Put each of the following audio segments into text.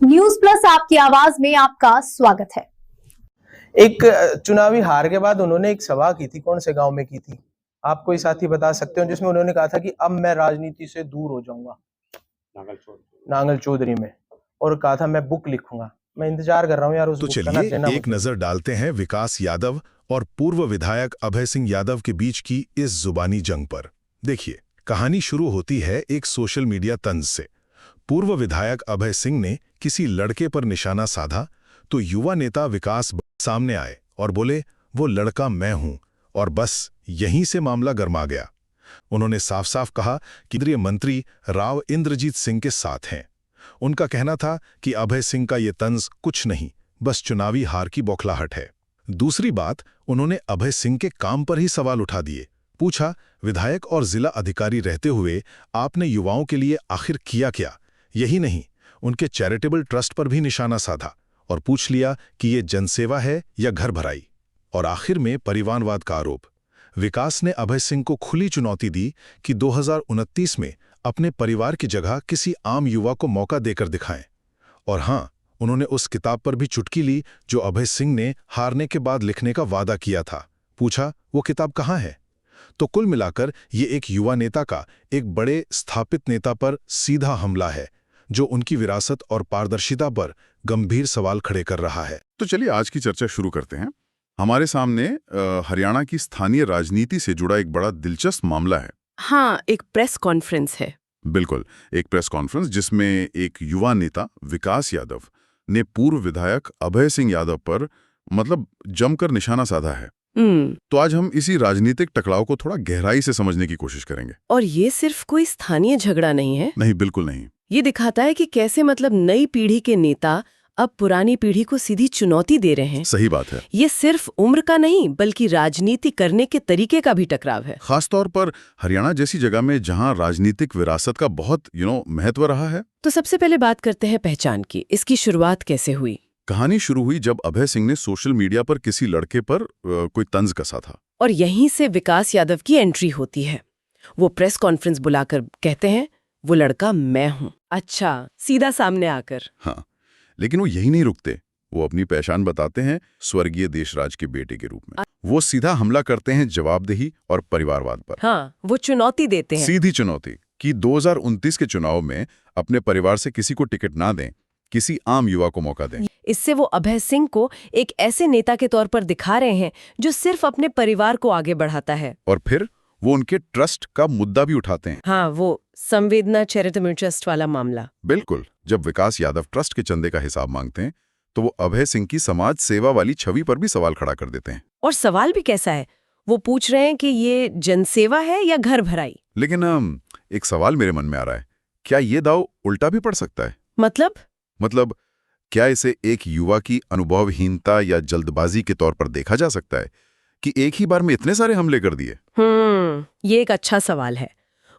News plus आपकी आवाज में आपका स्वागत है। एक चुनावी हार के बाद उन्होंने एक सभा की थी, कौन से गांव में की थी आप कोई साथी बता सकते हो, जिसमें उन्होंने कहा था कि अब मैं राजनीति से दूर हो जाऊंगा, नांगल चौधरी में, और कहा था मैं बुक लिखूंगा। मैं इंतजार कर रहा हूं यार उस तो बुक का ना, चलिए एक नजर डालते हैं विकास यादव और पूर्व विधायक अभय सिंह यादव के बीच की इस जुबानी जंग पर। देखिए, कहानी शुरू होती है एक सोशल मीडिया तंज से। पूर्व विधायक अभय सिंह ने किसी लड़के पर निशाना साधा तो युवा नेता विकास सामने आए और बोले, वो लड़का मैं हूं, और बस यहीं से मामला गर्मा गया। उन्होंने साफ साफ कहा कि केंद्रीय मंत्री राव इंद्रजीत सिंह के साथ हैं। उनका कहना था कि अभय सिंह का ये तंज कुछ नहीं, बस चुनावी हार की बौखलाहट है। दूसरी बात, उन्होंने अभय सिंह के काम पर ही सवाल उठा दिए। पूछा, विधायक और जिला अधिकारी रहते हुए आपने युवाओं के लिए आखिर किया क्या? यही नहीं, उनके चैरिटेबल ट्रस्ट पर भी निशाना साधा और पूछ लिया कि ये जनसेवा है या घर भराई। और आखिर में परिवारवाद का आरोप। विकास ने अभय सिंह को खुली चुनौती दी कि 2029 में अपने परिवार की जगह किसी आम युवा को मौका देकर दिखाएं। और हां, उन्होंने उस किताब पर भी चुटकी ली जो अभय सिंह ने हारने के बाद लिखने का वादा किया था। पूछा, वो किताब कहाँ है? तो कुल मिलाकर ये एक युवा नेता का एक बड़े स्थापित नेता पर सीधा हमला है, जो उनकी विरासत और पारदर्शिता पर गंभीर सवाल खड़े कर रहा है। तो चलिए आज की चर्चा शुरू करते हैं। हमारे सामने हरियाणा की स्थानीय राजनीति से जुड़ा एक बड़ा दिलचस्प मामला है। हाँ, एक प्रेस कॉन्फ्रेंस है। बिल्कुल, एक प्रेस कॉन्फ्रेंस जिसमें एक युवा नेता विकास यादव ने पूर्व विधायक अभय सिंह यादव पर जमकर निशाना साधा है। तो आज हम इसी राजनीतिक टकराव को थोड़ा गहराई से समझने की कोशिश करेंगे। और ये सिर्फ कोई स्थानीय झगड़ा नहीं है। नहीं, बिल्कुल नहीं। ये दिखाता है कि कैसे नई पीढ़ी के नेता अब पुरानी पीढ़ी को सीधी चुनौती दे रहे हैं। सही बात है। ये सिर्फ उम्र का नहीं, बल्कि राजनीति करने के तरीके का भी टकराव है। खासतौर पर हरियाणा जैसी जगह में जहां राजनीतिक विरासत का बहुत महत्व रहा है। तो सबसे पहले बात करते हैं पहचान की। इसकी शुरुआत कैसे हुई? कहानी शुरू हुई जब अभय सिंह ने सोशल मीडिया पर किसी लड़के पर कोई तंज कसा था। और यहीं से विकास यादव की एंट्री होती है। वो प्रेस कॉन्फ्रेंस बुलाकर कहते हैं, वो लड़का मैं हूं। अच्छा, सीधा सामने आकर। हाँ, लेकिन वो यही नहीं रुकते। वो अपनी पहचान बताते हैं स्वर्गीय देशराज के बेटे के रूप में। वो सीधा हमला करते हैं जवाबदेही और परिवारवाद पर। हाँ, वो चुनौती देते हैं। सीधी चुनौती कि 2029 के चुनाव में अपने परिवार से किसी को टिकट ना दें, किसी आम युवा को मौका दें। इससे वो अभय सिंह को एक ऐसे नेता के तौर पर दिखा रहे हैं जो सिर्फ अपने परिवार को आगे बढ़ाता है। और फिर वो उनके ट्रस्ट का मुद्दा भी उठाते हैं। हाँ, वो संवेदना चैरिटेबल ट्रस्ट वाला मामला। बिल्कुल, जब विकास यादव ट्रस्ट के चंदे का हिसाब मांगते हैं तो वो अभय सिंह की समाज सेवा वाली छवि पर भी सवाल खड़ा कर देते हैं। और सवाल भी कैसा है? वो पूछ रहे हैं कि ये जनसेवा है या घर भराई। लेकिन एक सवाल मेरे मन में आ रहा है, क्या ये दाव उल्टा भी पड़ सकता है? मतलब क्या इसे एक युवा की अनुभवहीनता या जल्दबाजी के तौर पर देखा जा सकता है कि एक ही बार में इतने सारे हमले कर दिए? ये एक अच्छा सवाल है।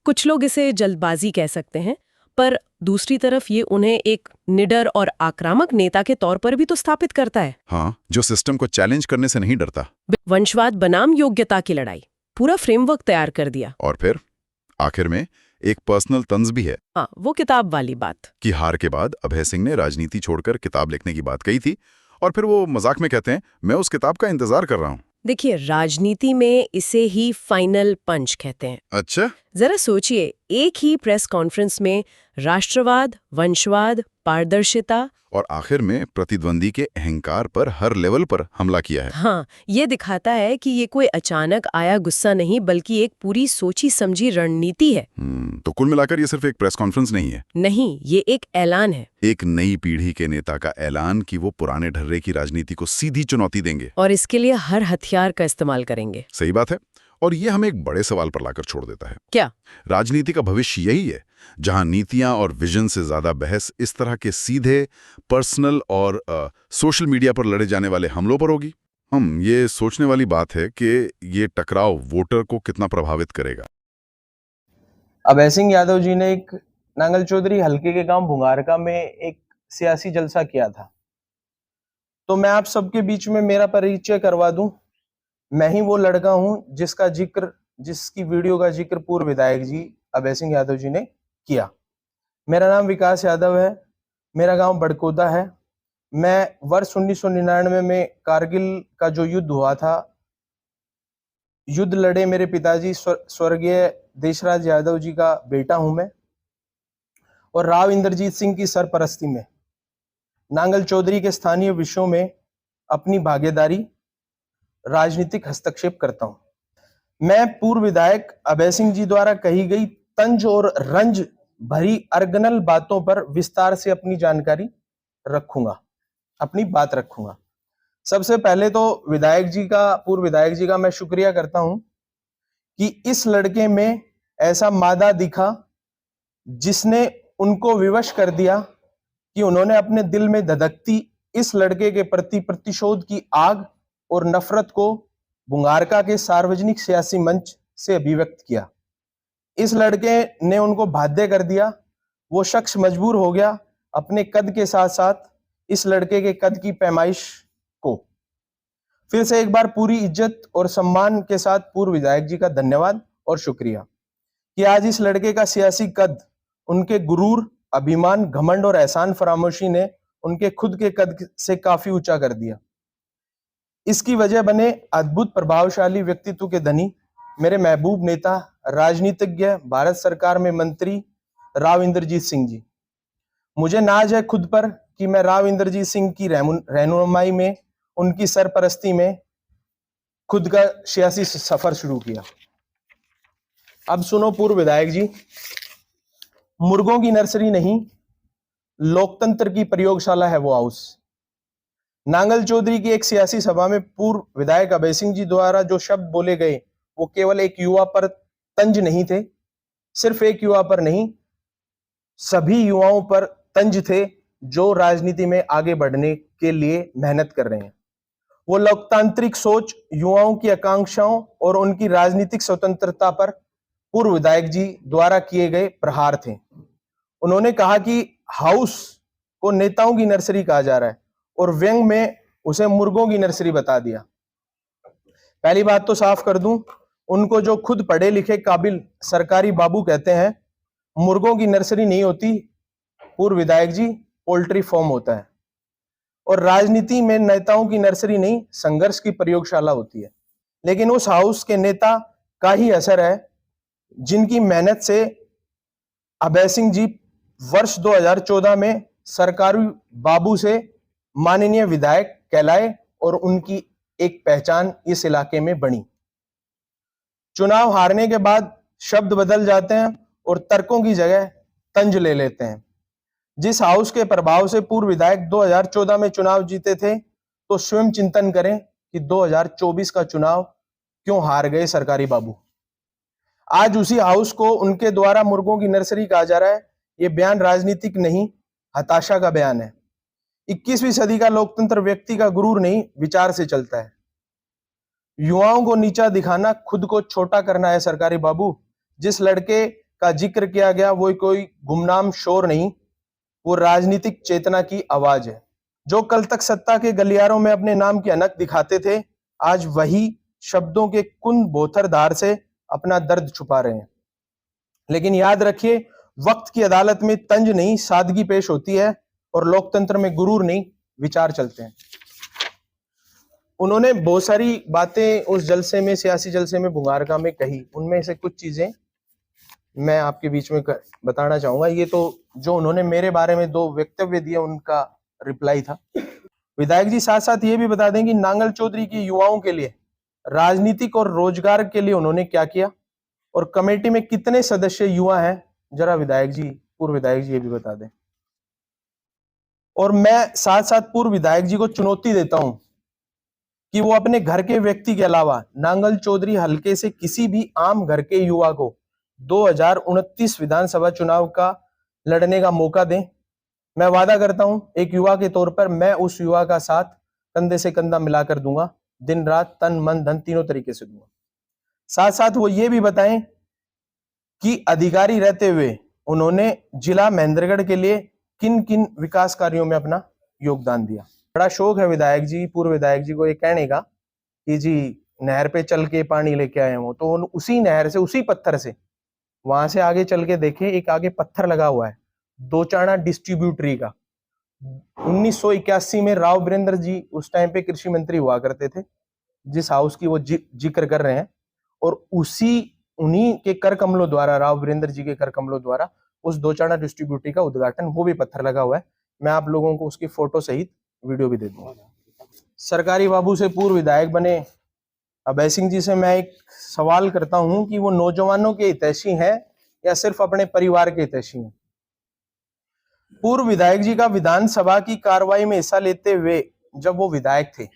कुछ लोग इसे जल्दबाजी कह सकते हैं, पर दूसरी तरफ ये उन्हें एक निडर और आक्रामक नेता के तौर पर भी तो स्थापित करता है। हाँ, जो सिस्टम को चैलेंज करने से नहीं डरता। वंशवाद बनाम योग्यता की लड़ाई, पूरा फ्रेमवर्क तैयार कर दिया। और फिर आखिर में एक पर्सनल तंज भी है। हाँ, वो किताब वाली बात कि हार के बाद अभय सिंह ने राजनीति छोड़कर किताब लिखने की बात कही थी, और फिर वो मजाक में कहते हैं, मैं उस किताब का इंतजार कर रहा हूँ। देखिए, राजनीति में इसे ही फाइनल पंच कहते हैं। अच्छा, जरा सोचिए, एक ही प्रेस कॉन्फ्रेंस में राष्ट्रवाद, वंशवाद, पारदर्शिता और आखिर में प्रतिद्वंदी के अहंकार पर हर लेवल पर हमला किया है। हाँ, ये दिखाता है कि ये कोई अचानक आया गुस्सा नहीं, बल्कि एक पूरी सोची समझी रणनीति है। तो कुल मिलाकर ये सिर्फ एक प्रेस कॉन्फ्रेंस नहीं है। नहीं, ये एक ऐलान है। एक नई पीढ़ी के नेता का ऐलान कि वो पुराने ढर्रे की राजनीति को सीधी चुनौती देंगे और इसके लिए हर हथियार का इस्तेमाल करेंगे। सही बात है। और ये हमें एक बड़े सवाल पर लाकर छोड़ देता है। क्या? राजनीति का भविष्य यही है जहां नीतियां और विजन से ज्यादा बहस इस तरह के सीधे पर्सनल और सोशल मीडिया पर लड़े जाने वाले हमलों पर होगी। ये सोचने वाली बात है कि ये टकराव वोटर को कितना प्रभावित करेगा। अभय सिंह यादव जी ने एक नांगल चौधरी हल्के के गांव भुंगारका में एक सियासी जलसा किया था। तो मैं आप सबके बीच में मेरा परिचय करवा दूं। मैं ही वो लड़का हूं जिसकी वीडियो का जिक्र पूर्व विधायक जी अभय सिंह यादव जी ने किया। मेरा नाम विकास यादव है। मेरा गांव बड़कोदा है। मैं वर्ष 1999 में कारगिल का जो युद्ध हुआ था, युद्ध लड़े मेरे पिताजी स्वर्गीय देशराज यादव जी का बेटा हूं मैं, और राव इंद्रजीत सिंह की सरपरस्ती में नांगल चौधरी के स्थानीय विषयों में अपनी भागीदारी राजनीतिक हस्तक्षेप करता हूं। मैं पूर्व विधायक अभय सिंह जी द्वारा कही गई तंज और रंज भरी अर्गनल बातों पर विस्तार से अपनी जानकारी रखूंगा, अपनी बात रखूंगा। सबसे पहले तो पूर्व विधायक जी का मैं शुक्रिया करता हूं कि इस लड़के में ऐसा मादा दिखा जिसने उनको विवश कर दिया कि उन्होंने अपने दिल में धधकती इस लड़के के प्रति प्रतिशोध की आग और नफरत को बुंगारका के सार्वजनिक सियासी मंच से अभिव्यक्त किया। इस लड़के ने उनको बाध्य कर दिया। वो शख्स मजबूर हो गया अपने कद के साथ साथ इस लड़के के कद की पैमाइश को। फिर से एक बार पूरी इज्जत और सम्मान के साथ पूर्व विधायक जी का धन्यवाद और शुक्रिया कि आज इस लड़के का सियासी कद उनके गुरूर, अभिमान, घमंड और एहसान फरामोशी ने उनके खुद के कद से काफी ऊंचा कर दिया। इसकी वजह बने अद्भुत प्रभावशाली व्यक्तित्व के धनी मेरे महबूब नेता, राजनीतिज्ञ, भारत सरकार में मंत्री राव इंद्रजीत सिंह जी। मुझे नाज है खुद पर कि मैं राव इंद्रजीत सिंह की रहनुमाई में, उनकी सरपरस्ती में खुद का सियासी सफर शुरू किया। अब सुनो पूर्व विधायक जी, मुर्गों की नर्सरी नहीं, लोकतंत्र की प्रयोगशाला है वो हाउस। नांगल चौधरी की एक सियासी सभा में पूर्व विधायक अभय सिंह जी द्वारा जो शब्द बोले गए वो केवल एक युवा पर तंज नहीं थे, सिर्फ एक युवा पर नहीं, सभी युवाओं पर तंज थे जो राजनीति में आगे बढ़ने के लिए मेहनत कर रहे हैं। वो लोकतांत्रिक सोच, युवाओं की आकांक्षाओं और उनकी राजनीतिक स्वतंत्रता पर पूर्व विधायक जी द्वारा किए गए प्रहार थे। उन्होंने कहा कि हाउस को नेताओं की नर्सरी कहा जा रहा है और व्यंग में उसे मुर्गों की नर्सरी बता दिया। पहली बात तो साफ कर दूं, उनको जो खुद पढ़े लिखे काबिल सरकारी बाबू कहते हैं, मुर्गों की नर्सरी नहीं होती पूर्व विधायक जी, पोल्ट्री फार्म होता है। और राजनीति में नेताओं की नर्सरी नहीं, संघर्ष की प्रयोगशाला होती है। लेकिन उस हाउस के नेता का ही असर है जिनकी मेहनत से अभय सिंह जी वर्ष 2014 में सरकारी बाबू से माननीय विधायक कहलाए और उनकी एक पहचान इस इलाके में बनी। चुनाव हारने के बाद शब्द बदल जाते हैं और तर्कों की जगह तंज ले लेते हैं। जिस हाउस के प्रभाव से पूर्व विधायक 2014 में चुनाव जीते थे, तो स्वयं चिंतन करें कि 2024 का चुनाव क्यों हार गए सरकारी बाबू। आज उसी हाउस को उनके द्वारा मुर्गों की नर्सरी कहा जा रहा है। यह बयान राजनीतिक नहीं, हताशा का बयान है। 21वीं सदी का लोकतंत्र व्यक्ति का गुरूर नहीं, विचार से चलता है। युवाओं को नीचा दिखाना खुद को छोटा करना है सरकारी बाबू। जिस लड़के का जिक्र किया गया वो कोई गुमनाम शोर नहीं, वो राजनीतिक चेतना की आवाज है। जो कल तक सत्ता के गलियारों में अपने नाम की अनक दिखाते थे, आज वही शब्दों के कुंद बोथर धार से अपना दर्द छुपा रहे हैं। लेकिन याद रखिए, वक्त की अदालत में तंज नहीं, सादगी पेश होती है और लोकतंत्र में गुरूर नहीं, विचार चलते हैं। उन्होंने बहुत सारी बातें उस जलसे में, सियासी जलसे में बुंगारका में कही। उनमें से कुछ चीजें मैं आपके बीच में बताना चाहूंगा। ये तो जो उन्होंने मेरे बारे में 2 वक्तव्य दिए उनका रिप्लाई था। विधायक जी साथ साथ ये भी बता दें कि नांगल चौधरी की युवाओं के लिए राजनीतिक और रोजगार के लिए उन्होंने क्या किया और कमेटी में कितने सदस्य युवा हैं, जरा विधायक जी, पूर्व विधायक जी ये भी बता दें। और मैं साथ साथ पूर्व विधायक जी को चुनौती देता हूं कि वो अपने घर के व्यक्ति के अलावा नांगल चौधरी हलके से किसी भी आम घर के युवा को 2029 विधानसभा चुनाव का लड़ने का मौका दें। मैं वादा करता हूं, एक युवा के तौर पर मैं उस युवा का साथ कंधे से कंधा मिलाकर दूंगा, दिन रात, तन मन धन तीनों तरीके से दूंगा। साथ साथ वो ये भी बताएं कि अधिकारी रहते हुए उन्होंने जिला महेंद्रगढ़ के लिए किन किन विकास कार्यों में अपना योगदान दिया। बड़ा शौक है विधायक जी, पूर्व विधायक जी को ये कहने का कि जी नहर पे चल के पानी लेके आए हो, तो उसी नहर से, उसी पत्थर से, वहां से आगे चल के देखे, एक आगे पत्थर लगा हुआ है 2 चाणा डिस्ट्रीब्यूटरी का, 1981 में राव वीरेंद्र जी उस टाइम पे कृषि मंत्री हुआ करते थे, जिस हाउस की वो जिक्र कर रहे हैं, और उन्हीं के कर कमलों द्वारा, राव वीरेंद्र जी के कर कमलों द्वारा उस दोचाना डिस्ट्रीब्यूटरी का उद्घाटन, वो भी पत्थर लगा हुआ है। मैं आप लोगों को उसकी फोटो सहित वीडियो भी दे दूंगा। सरकारी बाबू से पूर्व विधायक बने अभय सिंह जी से मैं एक सवाल करता हूं कि वो नौजवानों के हितैषी हैं या सिर्फ अपने परिवार के हितैषी हैं। पूर्व विधायक जी का विधानसभा की कार्रवाई में हिस्सा लेते हुए जब वो विधायक थे,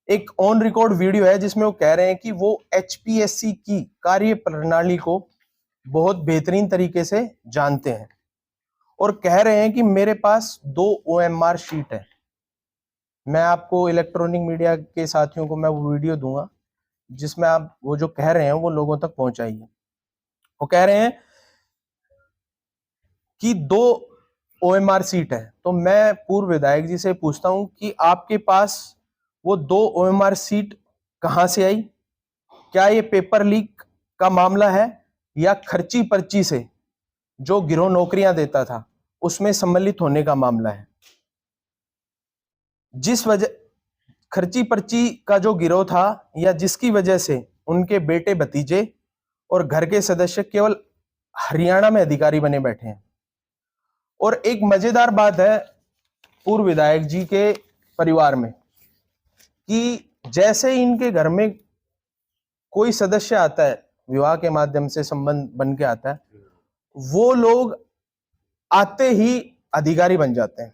एक ऑन रिकॉर्ड वीडियो है जिसमें वो कह रहे हैं कि वो एचपीएससी की कार्य प्रणाली को बहुत बेहतरीन तरीके से जानते हैं, और कह रहे हैं कि मेरे पास 2 OMR शीट है। मैं आपको इलेक्ट्रॉनिक मीडिया के साथियों को मैं वो वीडियो दूंगा जिसमें आप वो जो कह रहे हैं वो लोगों तक पहुंचाइए। वो कह रहे हैं कि 2 OMR सीट है। तो मैं पूर्व विधायक जी से पूछता हूं कि आपके पास वो 2 OMR सीट कहां से आई? क्या ये पेपर लीक का मामला है या खर्ची पर्ची से जो गिरोह नौकरियां देता था उसमें सम्मिलित होने का मामला है? जिस वजह खर्ची पर्ची का जो गिरोह था या जिसकी वजह से उनके बेटे भतीजे और घर के सदस्य केवल हरियाणा में अधिकारी बने बैठे हैं। और एक मजेदार बात है पूर्व विधायक जी के परिवार में कि जैसे ही इनके घर में कोई सदस्य आता है, विवाह के माध्यम से संबंध बन के आता है, वो लोग आते ही अधिकारी बन जाते हैं।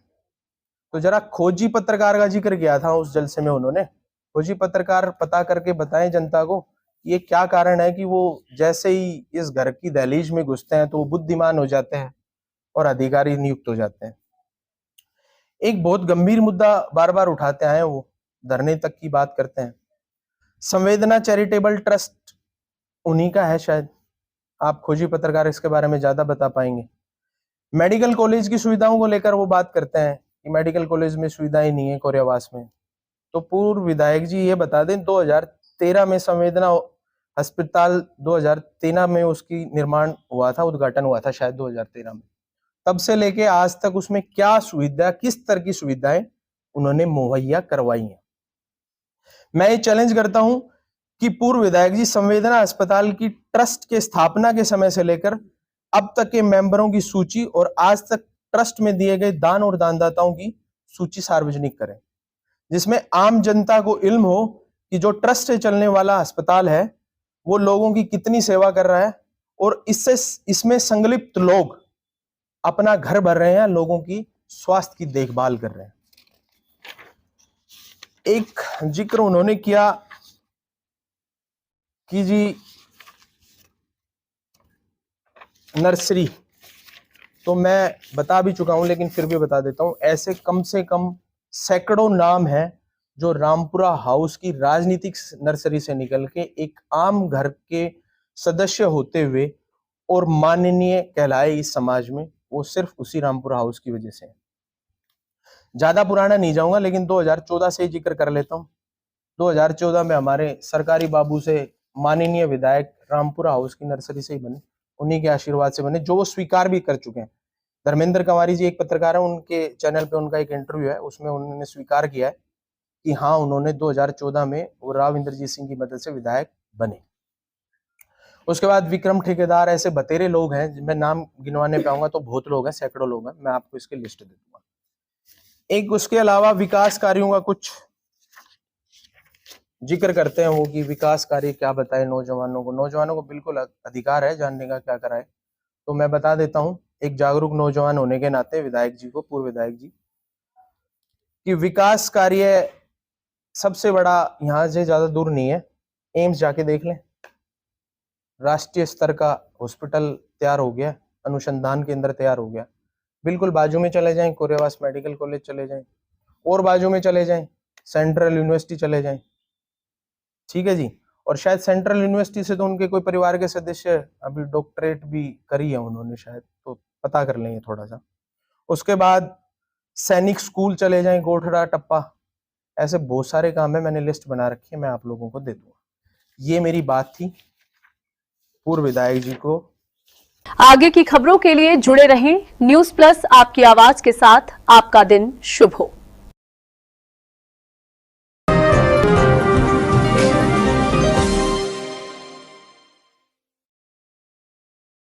तो जरा खोजी पत्रकार का जिक्र किया था उस जलसे में उन्होंने। खोजी पत्रकार पता करके बताएं जनता को ये क्या कारण है कि वो जैसे ही इस घर की दहलीज में घुसते हैं तो वो बुद्धिमान हो जाते हैं और अधिकारी नियुक्त हो जाते हैं। एक बहुत गंभीर मुद्दा बार बार उठाते आए, वो धरने तक की बात करते हैं। संवेदना चैरिटेबल ट्रस्ट उन्हीं का है शायद, आप खोजी पत्रकार इसके बारे में ज्यादा बता पाएंगे। मेडिकल कॉलेज की सुविधाओं को लेकर वो बात करते हैं कि मेडिकल कॉलेज में सुविधाएं नहीं है कोरियावास में। तो पूर्व विधायक जी ये बता दें 2013 में संवेदना अस्पताल 2013 में उसकी निर्माण हुआ था, उद्घाटन हुआ था शायद 2013 में। तब से लेके आज तक उसमें क्या सुविधा, किस तरह की सुविधाएं उन्होंने मुहैया करवाई हैं। मैं ये चैलेंज करता हूं कि पूर्व विधायक जी संवेदना अस्पताल की ट्रस्ट के स्थापना के समय से लेकर अब तक के मेंबरों की सूची और आज तक ट्रस्ट में दिए गए दान और दानदाताओं की सूची सार्वजनिक करें, जिसमें आम जनता को इल्म हो कि जो ट्रस्ट से चलने वाला अस्पताल है वो लोगों की कितनी सेवा कर रहा है और इसमें संलिप्त लोग अपना घर भर रहे हैं, लोगों की स्वास्थ्य की देखभाल कर रहे हैं। एक जिक्र उन्होंने किया कि जी नर्सरी, तो मैं बता भी चुका हूं लेकिन फिर भी बता देता हूं। ऐसे कम से कम सैकड़ों नाम हैं जो रामपुरा हाउस की राजनीतिक नर्सरी से निकल के एक आम घर के सदस्य होते हुए और माननीय कहलाए इस समाज में, वो सिर्फ उसी रामपुरा हाउस की वजह से है। ज्यादा पुराना नहीं जाऊंगा लेकिन 2014 से जिक्र कर लेता हूं। 2014 में हमारे सरकारी बाबू से माननीय विधायक रामपुरा हाउस की नर्सरी से ही बने, उन्हीं के आशीर्वाद से बने, जो वो स्वीकार भी कर चुके हैं। धर्मेंद्र कंवारी जी एक पत्रकार है, उनके चैनल पे उनका एक इंटरव्यू है, उसमें उन्होंने स्वीकार किया है कि हाँ उन्होंने 2014 में वो राव इंद्रजीत सिंह की मदद से विधायक बने। उसके बाद विक्रम ठेकेदार, ऐसे बतेरे लोग हैं, मैं नाम गिनवाने पे आऊंगा तो बहुत लोग हैं, सैकड़ों लोग हैं, मैं आपको इसकी लिस्ट दे दूंगा। एक उसके अलावा विकास कार्यों का कुछ जिक्र करते हैं वो कि विकास कार्य क्या बताए नौजवानों को बिल्कुल अधिकार है जानने का क्या कराए। तो मैं बता देता हूं एक जागरूक नौजवान होने के नाते विधायक जी को, पूर्व विधायक जी, कि विकास कार्य सबसे बड़ा यहाँ से ज्यादा दूर नहीं है, एम्स जाके देख लें, राष्ट्रीय स्तर का हॉस्पिटल तैयार हो गया, अनुसंधान केंद्र तैयार हो गया। बिल्कुल बाजू में चले जाएं कोरियावास मेडिकल कॉलेज चले जाएं, और बाजू में चले जाएं सेंट्रल यूनिवर्सिटी चले जाएं, ठीक है जी। और शायद सेंट्रल यूनिवर्सिटी से तो उनके कोई परिवार के सदस्य अभी डॉक्टरेट भी करी है उन्होंने शायद, तो पता कर लेंगे थोड़ा सा। उसके बाद सैनिक स्कूल चले जाएं, गोठड़ा टप्पा, ऐसे बहुत सारे काम है, मैंने लिस्ट बना रखी है, मैं आप लोगों को दे दूंगा। ये मेरी बात थी पूर्व विधायक जी को। आगे की खबरों के लिए जुड़े रहें न्यूज़ प्लस आपकी आवाज के साथ। आपका दिन शुभ हो।